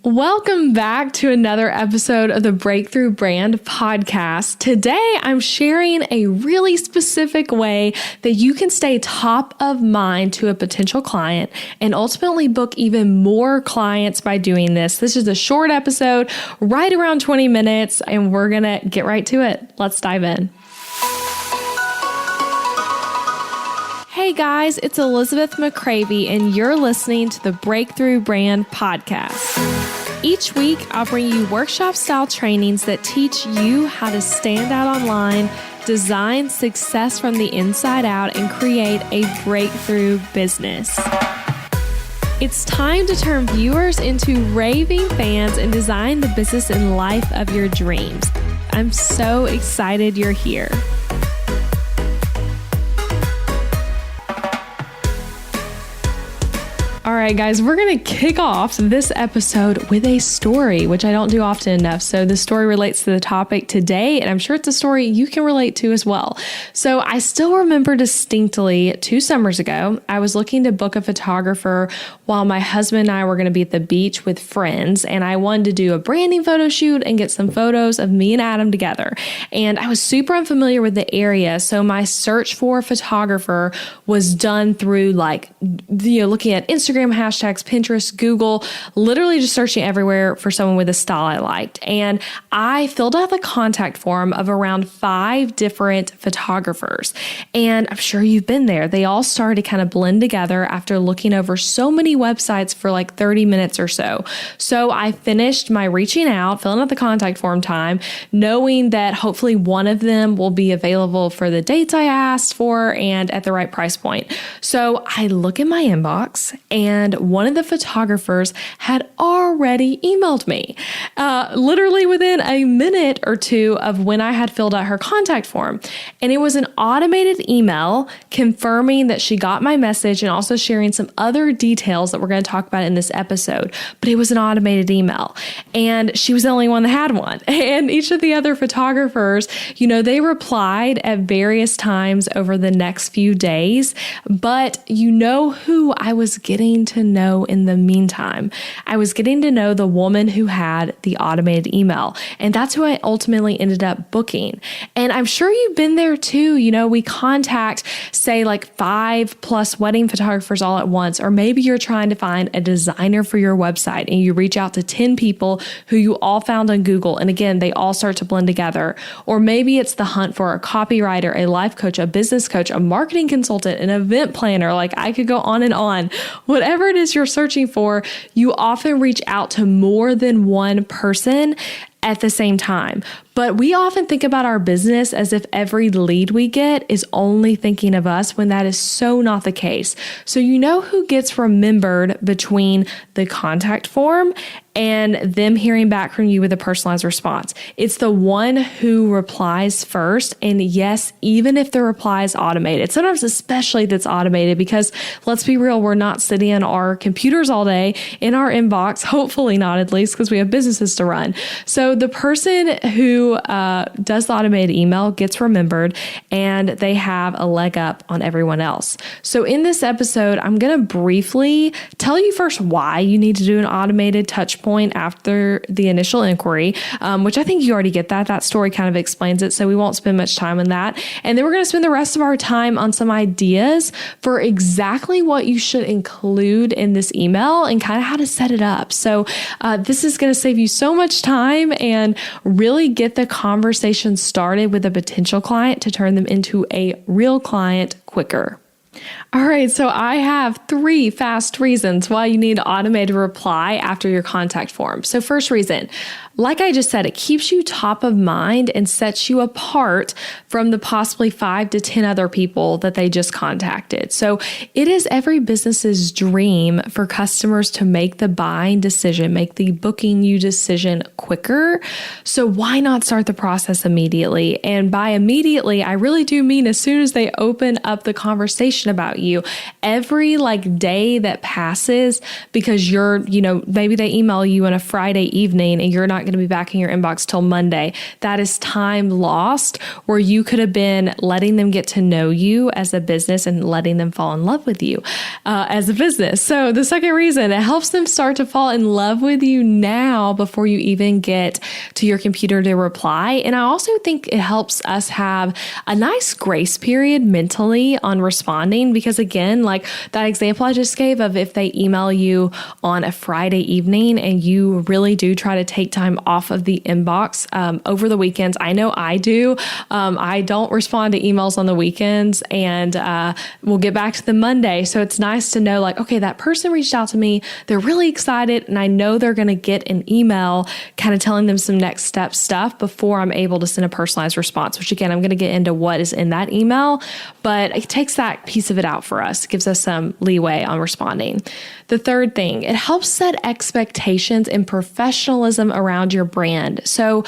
Welcome back to another episode of the Breakthrough Brand Podcast. Today, I'm sharing a really specific way that you can stay top of mind to a potential client and ultimately book even more clients by doing this. This is a short episode, right around 20 minutes, and we're going to get right to it. Let's dive in. Hey guys, it's Elizabeth McCravey, and you're listening to the Breakthrough Brand Podcast. Each week, I'll bring you workshop-style trainings that teach you how to stand out online, design success from the inside out, and create a breakthrough business. It's time to turn viewers into raving fans and design the business and life of your dreams. I'm so excited you're here. All right, guys, we're going to kick off this episode with a story, which I don't do often enough. So the story relates to the topic today, and I'm sure it's a story you can relate to as well. So I still remember distinctly 2 summers ago, I was looking to book a photographer while my husband and I were going to be at the beach with friends, and I wanted to do a branding photo shoot and get some photos of me and Adam together. And I was super unfamiliar with the area, so my search for a photographer was done through looking at Instagram hashtags, Pinterest, Google, literally just searching everywhere for someone with a style I liked. And I filled out the contact form of around 5 different photographers. And I'm sure you've been there. They all started to kind of blend together after looking over so many websites for like 30 minutes or so. So I finished my reaching out, filling out the contact form time, knowing that hopefully one of them will be available for the dates I asked for and at the right price point. So I look in my inbox, and one of the photographers had already emailed me, literally within a minute or two of when I had filled out her contact form. And it was an automated email confirming that she got my message and also sharing some other details that we're going to talk about in this episode. But it was an automated email, and she was the only one that had one. And each of the other photographers, they replied at various times over the next few days, but who I was getting to know in the meantime. I was getting to know the woman who had the automated email, and that's who I ultimately ended up booking. And I'm sure you've been there too. We contact, say, like 5+ wedding photographers all at once, or maybe you're trying to find a designer for your website and you reach out to 10 people who you all found on Google. And again, they all start to blend together. Or maybe it's the hunt for a copywriter, a life coach, a business coach, a marketing consultant, an event planner. Like, I could go on and on. Whatever it is you're searching for, you often reach out to more than one person at the same time. But we often think about our business as if every lead we get is only thinking of us, when that is so not the case. So who gets remembered between the contact form and them hearing back from you with a personalized response? It's the one who replies first. And yes, even if the reply is automated, sometimes especially if it's automated, because let's be real, we're not sitting on our computers all day in our inbox, hopefully not, at least, because we have businesses to run. So the person who does the automated email gets remembered, and they have a leg up on everyone else. So in this episode, I'm going to briefly tell you first why you need to do an automated touch point after the initial inquiry, which I think you already get that. That story kind of explains it, so we won't spend much time on that. And then we're going to spend the rest of our time on some ideas for exactly what you should include in this email and kind of how to set it up. So this is going to save you so much time and really get the conversation started with a potential client to turn them into a real client quicker. All right, so I have 3 fast reasons why you need automated reply after your contact form. So first reason, like I just said, it keeps you top of mind and sets you apart from the possibly 5 to 10 other people that they just contacted. So it is every business's dream for customers to make the buying decision, make the booking you decision quicker. So why not start the process immediately? And by immediately, I really do mean as soon as they open up the conversation information about you. Every day that passes because maybe they email you on a Friday evening and you're not going to be back in your inbox till Monday. That is time lost where you could have been letting them get to know you as a business and letting them fall in love with you as a business. So the second reason, it helps them start to fall in love with you now before you even get to your computer to reply. And I also think it helps us have a nice grace period mentally on responding because again, like that example I just gave of if they email you on a Friday evening and you really do try to take time off of the inbox over the weekends. I know I do. I don't respond to emails on the weekends and we'll get back to the Monday. So it's nice to know okay, that person reached out to me. They're really excited and I know they're going to get an email kind of telling them some next step stuff before I'm able to send a personalized response, which again, I'm going to get into what is in that email, but it takes that piece of it out for us. It gives us some leeway on responding. The third thing, it helps set expectations and professionalism around your brand. So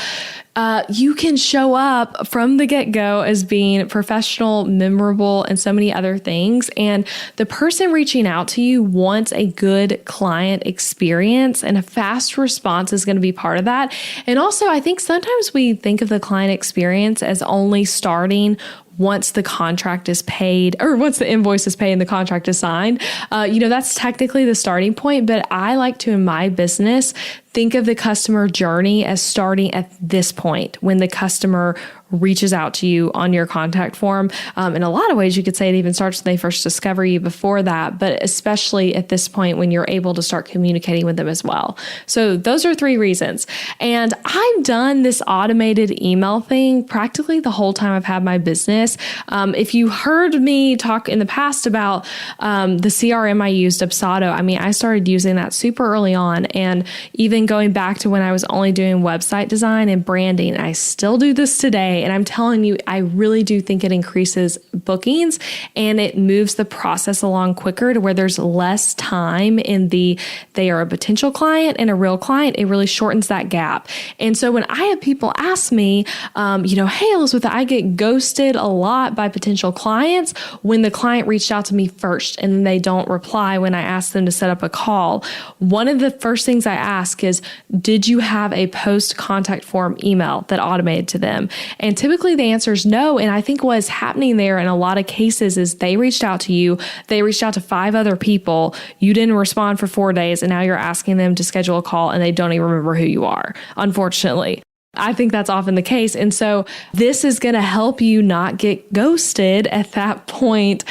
you can show up from the get-go as being professional, memorable, and so many other things. And the person reaching out to you wants a good client experience, and a fast response is going to be part of that. And also, I think sometimes we think of the client experience as only starting once the contract is paid or once the invoice is paid and the contract is signed. That's technically the starting point, but I like to, in my business, think of the customer journey as starting at this point when the customer reaches out to you on your contact form. In a lot of ways, you could say it even starts when they first discover you before that, but especially at this point when you're able to start communicating with them as well. So those are 3 reasons. And I've done this automated email thing practically the whole time I've had my business. If you heard me talk in the past about the CRM I used, Dubsado, I started using that super early on. And even going back to when I was only doing website design and branding, I still do this today. And I'm telling you, I really do think it increases bookings and it moves the process along quicker to where there's less time in they are a potential client and a real client. It really shortens that gap. And so when I have people ask me, hey, Elizabeth, I get ghosted a lot by potential clients when the client reached out to me first and they don't reply when I ask them to set up a call. One of the first things I ask is, did you have a post contact form email that automated to them? And typically the answer is no. And I think what's happening there in a lot of cases is they reached out to you, they reached out to 5 other people, you didn't respond for 4 days, and now you're asking them to schedule a call and they don't even remember who you are, unfortunately. I think that's often the case. And so this is going to help you not get ghosted at that point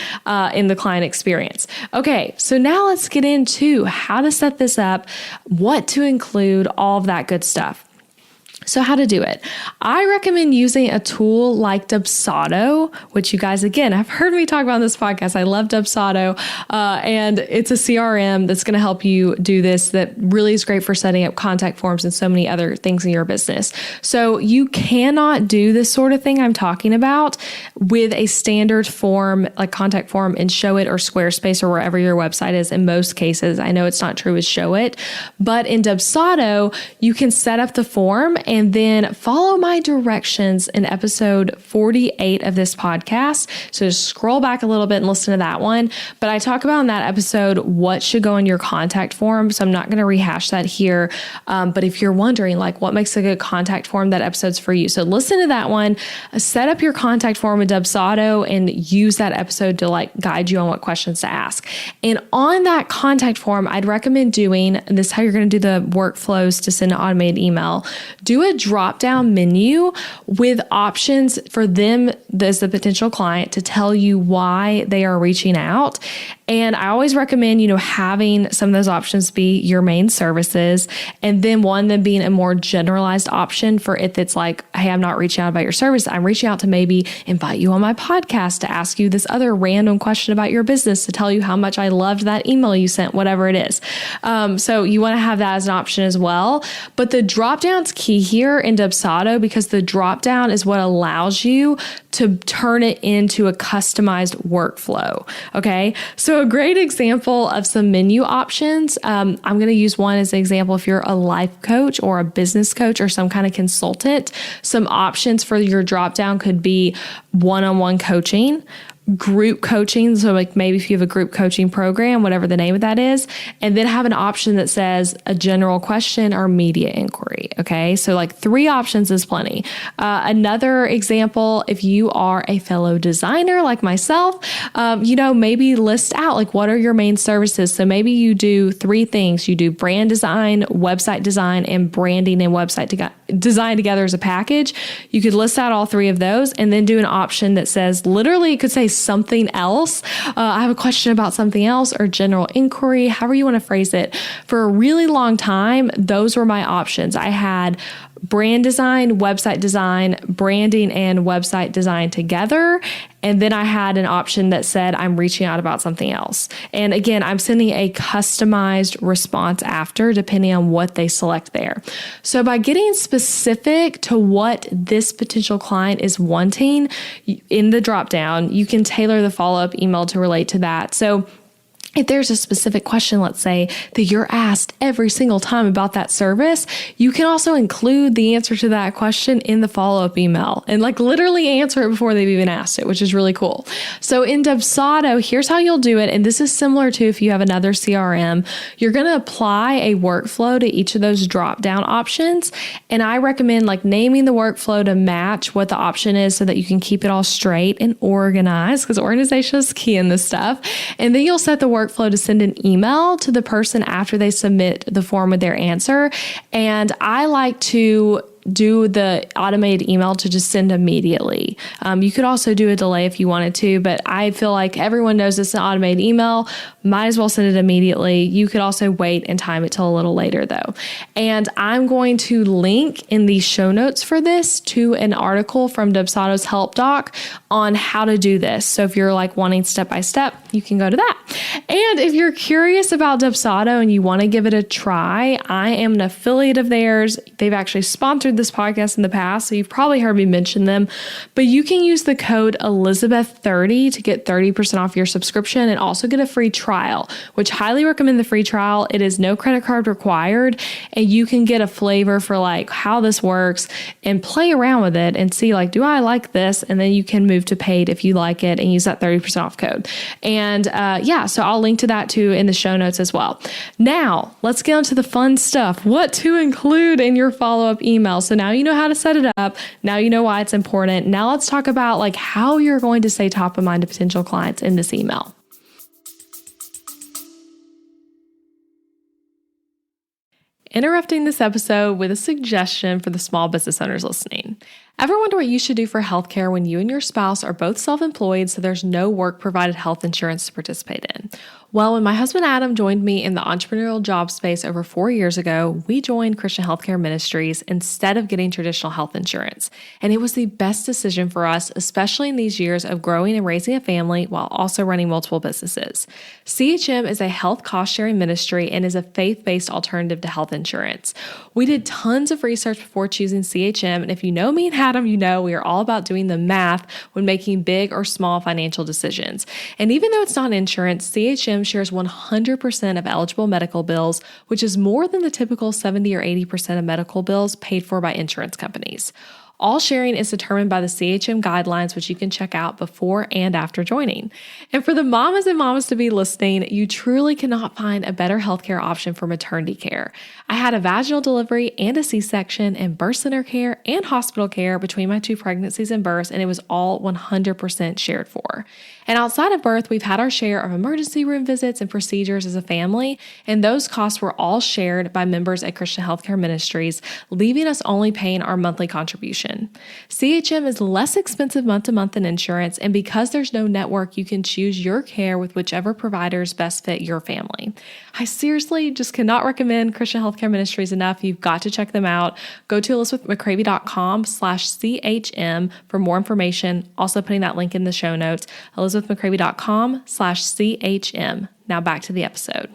in the client experience. Okay, so now let's get into how to set this up, what to include, all of that good stuff. So how to do it. I recommend using a tool like Dubsado, which you guys, again, have heard me talk about on this podcast. I love Dubsado. And it's a CRM that's going to help you do this that really is great for setting up contact forms and so many other things in your business. So you cannot do this sort of thing I'm talking about with a standard form, like contact form in Showit or Squarespace or wherever your website is in most cases. I know it's not true with Showit, but in Dubsado, you can set up the form and then follow my directions in episode 48 of this podcast. So just scroll back a little bit and listen to that one. But I talk about in that episode what should go in your contact form. So I'm not going to rehash that here. But if you're wondering what makes a good contact form, that episode's for you. So listen to that one, set up your contact form with Dubsado and use that episode to guide you on what questions to ask. And on that contact form, I'd recommend doing, and this is how you're going to do the workflows to send an automated email, do a drop-down menu with options for them as the potential client to tell you why they are reaching out. And I always recommend, having some of those options be your main services. And then one of them being a more generalized option for if it's hey, I'm not reaching out about your service. I'm reaching out to maybe invite you on my podcast to ask you this other random question about your business, to tell you how much I loved that email you sent, whatever it is. So you want to have that as an option as well. But the drop-down's key here in Dubsado because the drop-down is what allows you to turn it into a customized workflow. Okay. So a great example of some menu options. I'm going to use one as an example. If you're a life coach or a business coach or some kind of consultant, some options for your drop-down could be one-on-one coaching, group coaching. So like maybe if you have a group coaching program, whatever the name of that is, and then have an option that says a general question or media inquiry. Okay. So like 3 options is plenty. Another example, if you are a fellow designer like myself, maybe list out like what are your main services. So maybe you do 3 things. You do brand design, website design, and branding and website design together as a package. You could list out all 3 of those and then do an option that says, literally it could say something else. I have a question about something else, or general inquiry, however you want to phrase it. For a really long time, those were my options. I had brand design, website design, branding, and website design together. And then I had an option that said, I'm reaching out about something else. And again, I'm sending a customized response after, depending on what they select there. So by getting specific to what this potential client is wanting in the dropdown, you can tailor the follow-up email to relate to that. So if there's a specific question, let's say, that you're asked every single time about that service, you can also include the answer to that question in the follow-up email and like literally answer it before they've even asked it, which is really cool. So in Dubsado, here's how you'll do it. And this is similar to if you have another CRM, you're going to apply a workflow to each of those drop-down options. And I recommend like naming the workflow to match what the option is so that you can keep it all straight and organized, because organization is key in this stuff. And then you'll set the workflow to send an email to the person after they submit the form with their answer. And I like to do the automated email to just send immediately. You could also do a delay if you wanted to, but I feel like everyone knows it's an automated email. Might as well send it immediately. You could also wait and time it till a little later though. And I'm going to link in the show notes for this to an article from Dubsado's help doc on how to do this. So if you're like wanting step by step, you can go to that. And if you're curious about Dubsado and you want to give it a try, I am an affiliate of theirs. They've actually sponsored this podcast in the past, so you've probably heard me mention them, but you can use the code Elizabeth30 to get 30% off your subscription and also get a free trial, which highly recommend the free trial. It is no credit card required, and you can get a flavor for like how this works and play around with it and see like, do I like this? And then you can move to paid if you like it and use that 30% off code. And so I'll link to that too in the show notes as well. Now let's get into the fun stuff, what to include in your follow-up email. So now you know how to set it up. Now you know why it's important. Now let's talk about like how you're going to stay top of mind to potential clients in this email. Interrupting this episode with a suggestion for the small business owners listening. Ever wonder what you should do for healthcare when you and your spouse are both self-employed, so there's no work-provided health insurance to participate in? Well, when my husband Adam joined me in the entrepreneurial job space over 4 years ago, we joined Christian Healthcare Ministries instead of getting traditional health insurance. And it was the best decision for us, especially in these years of growing and raising a family while also running multiple businesses. CHM is a health cost-sharing ministry and is a faith-based alternative to health insurance. We did tons of research before choosing CHM, and if you know me and Adam, you know we are all about doing the math when making big or small financial decisions. And even though it's not insurance, CHM shares 100% of eligible medical bills, which is more than the typical 70 or 80% of medical bills paid for by insurance companies. All sharing is determined by the CHM guidelines, which you can check out before and after joining. And for the mamas and mamas to be listening, you truly cannot find a better healthcare option for maternity care. I had a vaginal delivery and a C-section and birth center care and hospital care between my 2 pregnancies and births, and it was all 100% shared for. And outside of birth, we've had our share of emergency room visits and procedures as a family, and those costs were all shared by members at Christian Healthcare Ministries, leaving us only paying our monthly contribution. CHM is less expensive month to month than insurance, and because there's no network, you can choose your care with whichever providers best fit your family. I seriously just cannot recommend Christian Healthcare Ministries enough. You've got to check them out. Go to elizabethmccravy.com/CHM for more information. Also putting that link in the show notes, elizabethmccravy.com/CHM. Now back to the episode.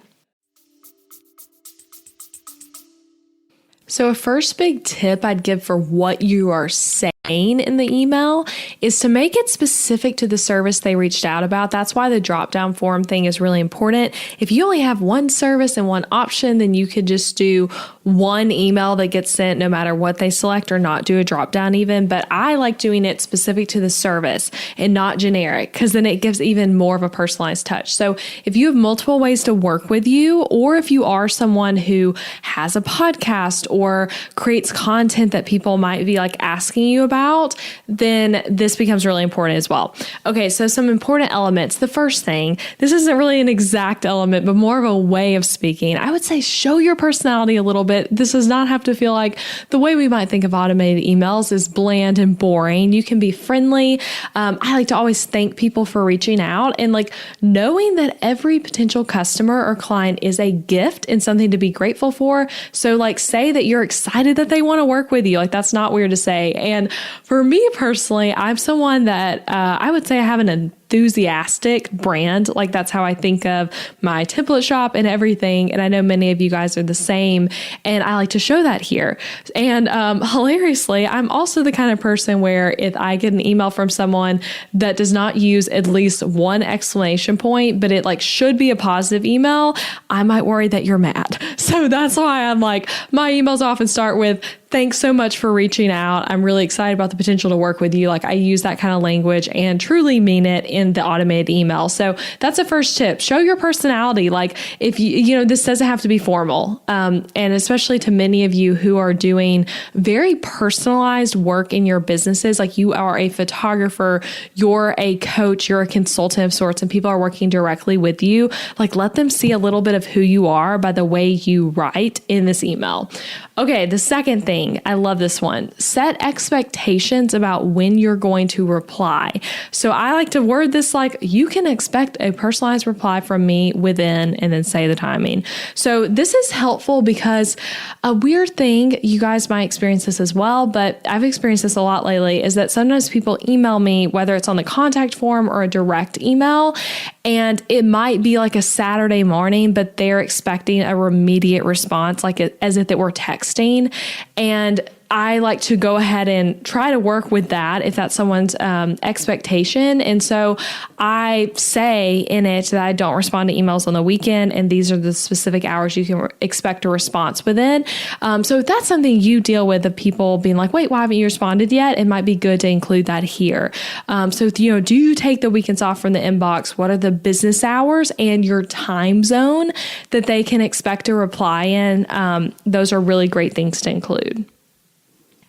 So a first big tip I'd give for what you are saying in the email is to make it specific to the service they reached out about. That's why the drop down form thing is really important. If you only have one service and one option, then you could just do one email that gets sent no matter what they select, or not do a drop down even. But I like doing it specific to the service and not generic, because then it gives even more of a personalized touch. So if you have multiple ways to work with you, or if you are someone who has a podcast or creates content that people might be like asking you about, then this becomes really important as well. Okay, so some important elements. The first thing, this isn't really an exact element, but more of a way of speaking. I would say show your personality a little bit. This does not have to feel like the way we might think of automated emails is bland and boring. You can be friendly. I like to always thank people for reaching out, and like knowing that every potential customer or client is a gift and something to be grateful for. So like say that you're excited that they want to work with you. Like that's not weird to say. And for me personally, I'm someone that I would say I have an enthusiastic brand. Like that's how I think of my template shop and everything. And I know many of you guys are the same. And I like to show that here. And hilariously, I'm also the kind of person where if I get an email from someone that does not use at least one exclamation point, but it like should be a positive email, I might worry that you're mad. So that's why I'm like, my emails often start with, thanks so much for reaching out. I'm really excited about the potential to work with you. Like I use that kind of language and truly mean it in the automated email. So that's a first tip. Show your personality. Like if this doesn't have to be formal. And especially to many of you who are doing very personalized work in your businesses, like you are a photographer, you're a coach, you're a consultant of sorts, and people are working directly with you. Like let them see a little bit of who you are by the way you write in this email. Okay, the second thing, I love this one. Set expectations about when you're going to reply. So I like to word this like, you can expect a personalized reply from me within, and then say the timing. So this is helpful because a weird thing, you guys might experience this as well, but I've experienced this a lot lately, is that sometimes people email me, whether it's on the contact form or a direct email, and it might be like a Saturday morning, but they're expecting a immediate response, like as if it were texting. And I like to go ahead and try to work with that if that's someone's expectation. And so I say in it that I don't respond to emails on the weekend, and these are the specific hours you can expect a response within. So if that's something you deal with, of people being like, wait, why haven't you responded yet? It might be good to include that here. So, do you take the weekends off from the inbox? What are the business hours and your time zone that they can expect a reply in? Those are really great things to include.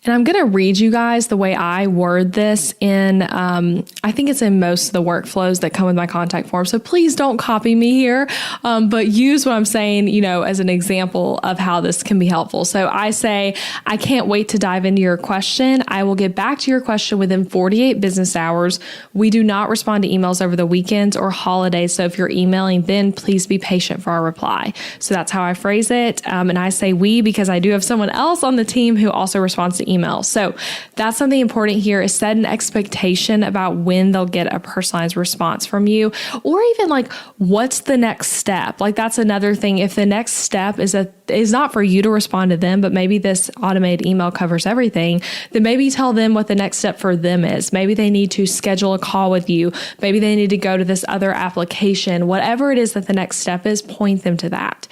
And I'm going to read you guys the way I word this in, I think it's in most of the workflows that come with my contact form. So please don't copy me here, but use what I'm saying, as an example of how this can be helpful. So I say, I can't wait to dive into your question. I will get back to your question within 48 business hours. We do not respond to emails over the weekends or holidays. So if you're emailing, then please be patient for our reply. So that's how I phrase it. And I say we because I do have someone else on the team who also responds to email. So that's something important here, is set an expectation about when they'll get a personalized response from you, or even like, what's the next step? Like that's another thing. If the next step is not for you to respond to them, but maybe this automated email covers everything, then maybe tell them what the next step for them is. Maybe they need to schedule a call with you. Maybe they need to go to this other application. Whatever it is that the next step is, point them to that.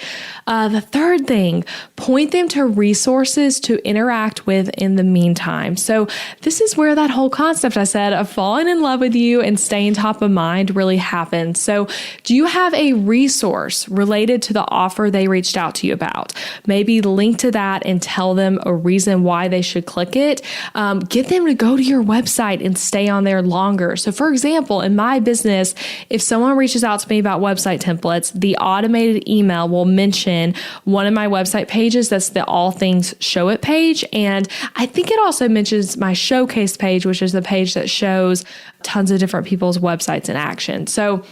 The third thing, point them to resources to interact with in the meantime. So this is where that whole concept I said of falling in love with you and staying top of mind really happens. So do you have a resource related to the offer they reached out to you about? Maybe link to that and tell them a reason why they should click it. Get them to go to your website and stay on there longer. So for example, in my business, if someone reaches out to me about website templates, the automated email will mention one of my website pages. That's the All Things Show It page. And I think it also mentions my showcase page, which is the page that shows tons of different people's websites in action. So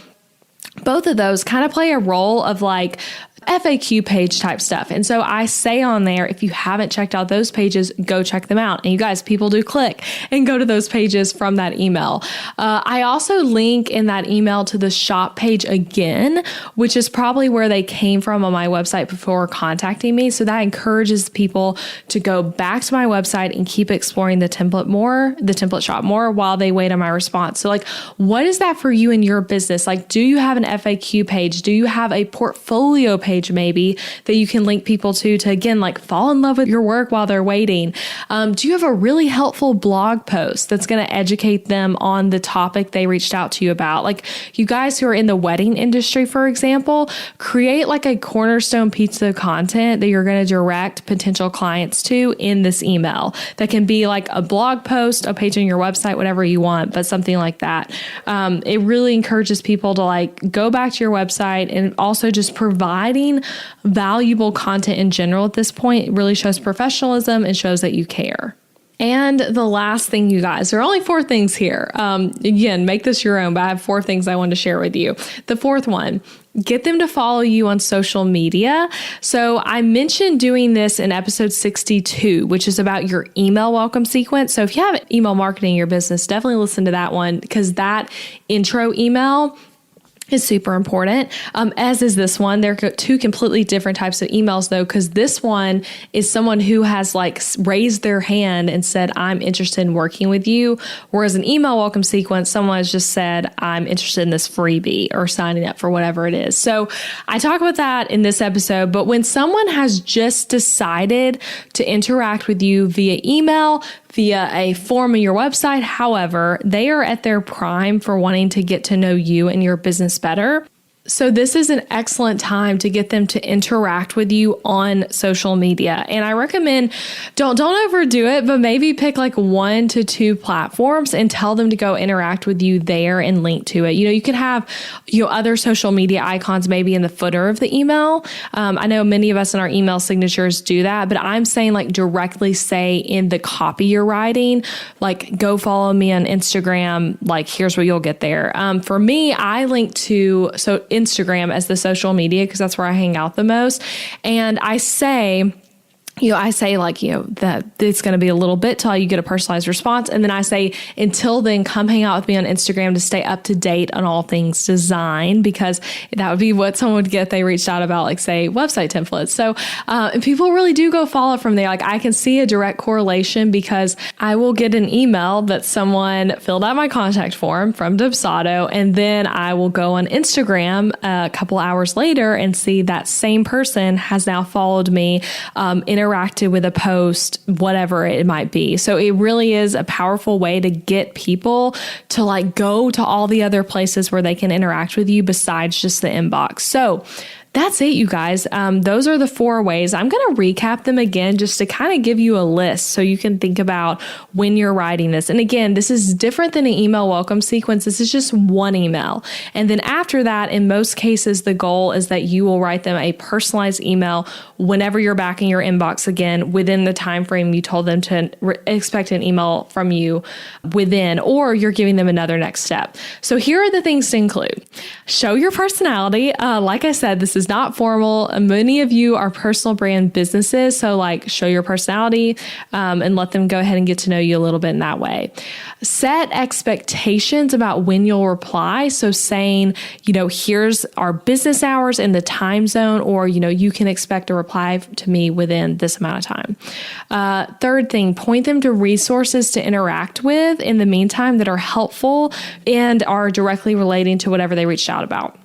both of those kind of play a role of like FAQ page type stuff. And so I say on there, if you haven't checked out those pages, go check them out. And you guys, people do click and go to those pages from that email. I also link in that email to the shop page again, which is probably where they came from on my website before contacting me. So that encourages people to go back to my website and keep exploring the template shop more while they wait on my response. So like, what is that for you in your business? Like, do you have an FAQ page? Do you have a portfolio page maybe that you can link people to again, like fall in love with your work while they're waiting? Do you have a really helpful blog post that's going to educate them on the topic they reached out to you about? Like you guys who are in the wedding industry, for example, create like a cornerstone piece of content that you're going to direct potential clients to in this email. That can be like a blog post, a page on your website, whatever you want, but something like that. It really encourages people to like go back to your website, and also just providing valuable content in general at this point really shows professionalism and shows that you care. And the last thing, you guys, there are only 4 things here. Again, make this your own, but I have 4 things I wanted to share with you. The 4th one, get them to follow you on social media. So I mentioned doing this in episode 62, which is about your email welcome sequence. So if you have email marketing in your business, definitely listen to that one, because that intro email is super important, as is this one. They're 2 completely different types of emails though, because this one is someone who has like raised their hand and said, I'm interested in working with you. Whereas an email welcome sequence, someone has just said, I'm interested in this freebie or signing up for whatever it is. So I talk about that in this episode, but when someone has just decided to interact with you via email, via a form on your website, however, they are at their prime for wanting to get to know you and your business better. So this is an excellent time to get them to interact with you on social media. And I recommend don't overdo it, but maybe pick like 1 to 2 platforms and tell them to go interact with you there and link to it. You know, you can have other social media icons maybe in the footer of the email. I know many of us in our email signatures do that, but I'm saying like directly say in the copy you're writing, like go follow me on Instagram. Like here's what you'll get there. For me, I link to Instagram as the social media because that's where I hang out the most. And I say, that it's going to be a little bit till you get a personalized response. And then I say, until then, come hang out with me on Instagram to stay up to date on all things design, because that would be what someone would get if they reached out about, like, say, website templates. So, and people really do go follow from there. Like, I can see a direct correlation because I will get an email that someone filled out my contact form from Dubsado, and then I will go on Instagram a couple hours later and see that same person has now followed me, interacted with a post, whatever it might be. So it really is a powerful way to get people to like go to all the other places where they can interact with you besides just the inbox. So that's it, you guys. Those are the 4 ways. I'm going to recap them again just to kind of give you a list so you can think about when you're writing this. And again, this is different than an email welcome sequence. This is just one email. And then after that, in most cases, the goal is that you will write them a personalized email whenever you're back in your inbox again within the time frame you told them to expect an email from you within, or you're giving them another next step. So here are the things to include. Show your personality. Like I said, this is not formal. Many of you are personal brand businesses. So like show your personality and let them go ahead and get to know you a little bit in that way. Set expectations about when you'll reply. So saying, here's our business hours in the time zone, or, you can expect a reply to me within this amount of time. Third thing, point them to resources to interact with in the meantime that are helpful and are directly relating to whatever they reached out about.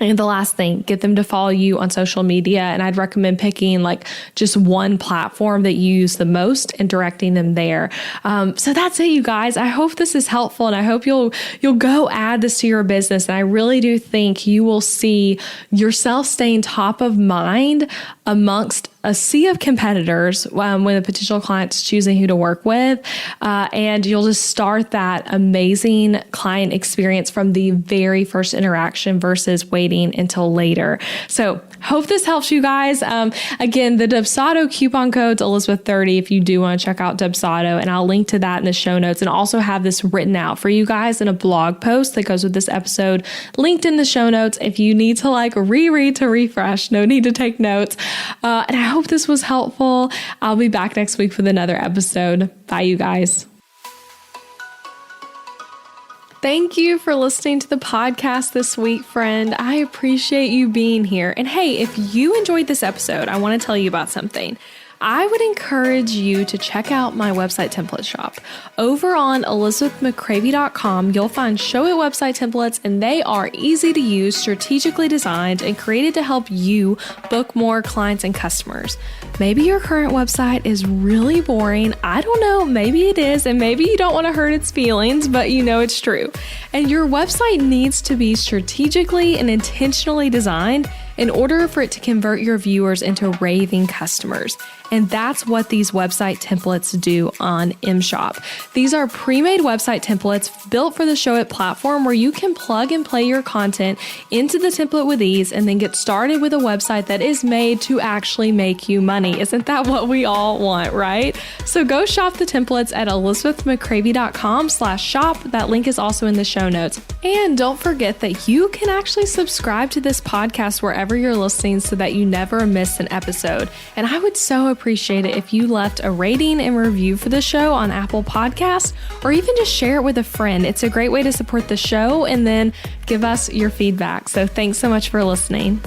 And the last thing, get them to follow you on social media. And I'd recommend picking like just one platform that you use the most and directing them there. So that's it, you guys. I hope this is helpful, and I hope you'll go add this to your business. And I really do think you will see yourself staying top of mind amongst a sea of competitors when a potential client's choosing who to work with. And you'll just start that amazing client experience from the very first interaction versus waiting until later. So Hope this helps you guys. Again, the Dubsado coupon code's Elizabeth30 if you do want to check out Dubsado, and I'll link to that in the show notes and also have this written out for you guys in a blog post that goes with this episode linked in the show notes if you need to reread to refresh. No need to take notes. And I hope this was helpful. I'll be back next week with another episode. Bye, you guys. Thank you for listening to the podcast this week, friend. I appreciate you being here. And hey, if you enjoyed this episode, I want to tell you about something. I would encourage you to check out my website template shop. Over on elizabethmccravy.com, you'll find Show It website templates, and they are easy to use, strategically designed, and created to help you book more clients and customers. Maybe your current website is really boring. I don't know, maybe it is, and maybe you don't want to hurt its feelings, but you know it's true. And your website needs to be strategically and intentionally designed in order for it to convert your viewers into raving customers. And that's what these website templates do on MShop. These are pre-made website templates built for the Show It platform where you can plug and play your content into the template with ease and then get started with a website that is made to actually make you money. Isn't that what we all want, right? So go shop the templates at elizabethmccravy.com/shop. That link is also in the show notes. And don't forget that you can actually subscribe to this podcast wherever you're listening so that you never miss an episode. And I would so appreciate it if you left a rating and review for the show on Apple Podcasts, or even just share it with a friend. It's a great way to support the show and then give us your feedback. So thanks so much for listening.